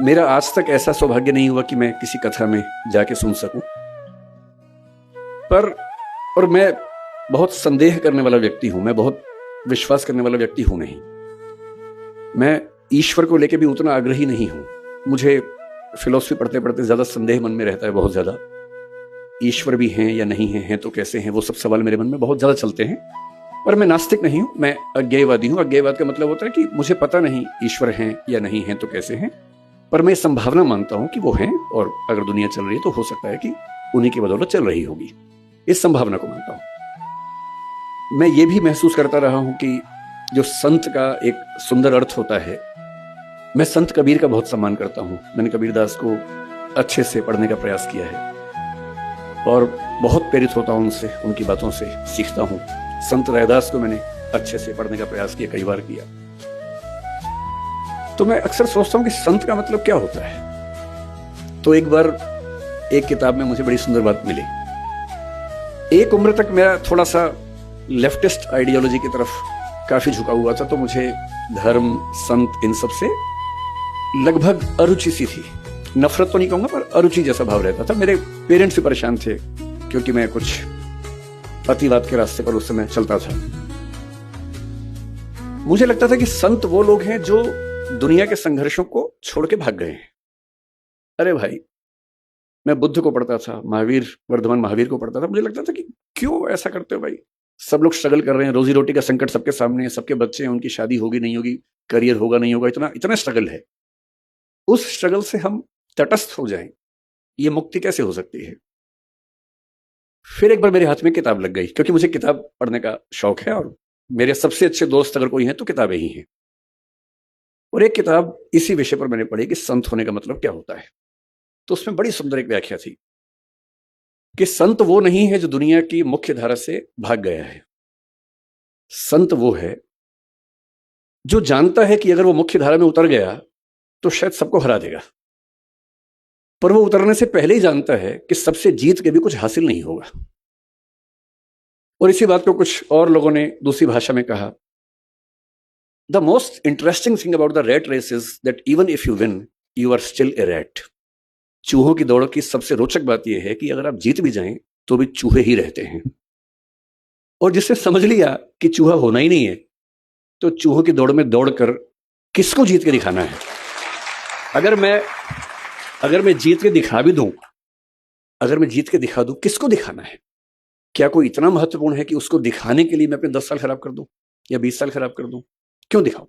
मेरा आज तक ऐसा सौभाग्य नहीं हुआ कि मैं किसी कथा में जाके सुन सकूं। पर और मैं बहुत संदेह करने वाला व्यक्ति हूं, मैं बहुत विश्वास करने वाला व्यक्ति हूं नहीं। मैं ईश्वर को लेके भी उतना आग्रही नहीं हूं। मुझे फिलॉसफी पढ़ते पढ़ते ज्यादा संदेह मन में रहता है, बहुत ज्यादा। ईश्वर भी हैं या नहीं हैं तो कैसे हैं, वो सब सवाल मेरे मन में बहुत ज्यादा चलते हैं। पर मैं नास्तिक नहीं हूं, मैं अज्ञेयवादी हूं। अज्ञेयवाद का मतलब होता है कि मुझे पता नहीं ईश्वर हैं या नहीं हैं तो कैसे हैं, पर मैं संभावना मानता हूं कि वो हैं, और अगर दुनिया चल रही है तो हो सकता है कि उन्हीं की बदौलत चल रही होगी। इस संभावना को मानता हूं। मैं ये भी महसूस करता रहा हूं कि जो संत का एक सुंदर अर्थ होता है, मैं संत कबीर का बहुत सम्मान करता हूं। मैंने कबीरदास को अच्छे से पढ़ने का प्रयास किया है और बहुत प्रेरित होता हूं उनसे, उनकी बातों से सीखता हूं। संत रैदास को मैंने अच्छे से पढ़ने का प्रयास किया, कई बार किया। तो मैं अक्सर सोचता हूं कि संत का मतलब क्या होता है। तो एक बार एक किताब में मुझे बड़ी सुंदर बात मिली। एक उम्र तक मेरा थोड़ा सा लेफ्टिस्ट आइडियोलॉजी की तरफ काफी झुका हुआ था, तो मुझे धर्म, संत, इन सब से लगभग अरुचि सी थी। नफरत तो नहीं कहूंगा, पर अरुचि जैसा भाव रहता था। मेरे पेरेंट्स भी परेशान थे क्योंकि मैं कुछ अतिवाद के रास्ते पर उस समय चलता था। मुझे लगता था कि संत वो लोग हैं जो दुनिया के संघर्षों को छोड़ के भाग गए हैं। अरे भाई, मैं बुद्ध को पढ़ता था, महावीर, वर्धमान महावीर को पढ़ता था। मुझे लगता था कि क्यों ऐसा करते हो भाई। सब लोग स्ट्रगल कर रहे हैं, रोजी रोटी का संकट सबके सामने है, सबके बच्चे हैं, उनकी शादी होगी नहीं होगी, करियर होगा नहीं होगा, इतना इतना स्ट्रगल है। उस स्ट्रगल से हम तटस्थ हो जाएं, ये मुक्ति कैसे हो सकती है। फिर एक बार मेरे हाथ में किताब लग गई, क्योंकि मुझे किताब पढ़ने का शौक है और मेरे सबसे अच्छे दोस्त अगर कोई हैं तो किताबें ही हैं। और एक किताब इसी विषय पर मैंने पढ़ी कि संत होने का मतलब क्या होता है। तो उसमें बड़ी सुंदर एक व्याख्या थी कि संत वो नहीं है जो दुनिया की मुख्य धारा से भाग गया है। संत वो है जो जानता है कि अगर वो मुख्य धारा में उतर गया तो शायद सबको हरा देगा, पर वो उतरने से पहले ही जानता है कि सबसे जीत के भी कुछ हासिल नहीं होगा। और इसी बात को कुछ और लोगों ने दूसरी भाषा में कहा, the most interesting thing about the rat race is that even if you win you are still a rat. चूहों की दौड़ की सबसे रोचक बात यह है कि अगर आप जीत भी जाएं तो भी चूहे ही रहते हैं। और जिसने समझ लिया कि चूहा होना ही नहीं है, तो चूहों की दौड़ में दौड़कर किसको जीत के दिखाना है। अगर मैं जीत के दिखा भी दूं, अगर मैं जीत के दिखा दूं, किसको दिखाना है। क्या कोई इतना महत्वपूर्ण है कि उसको दिखाने के लिए मैं अपने 10 साल खराब कर दूं या 20 साल खराब कर दूं। क्यों दिखाऊं।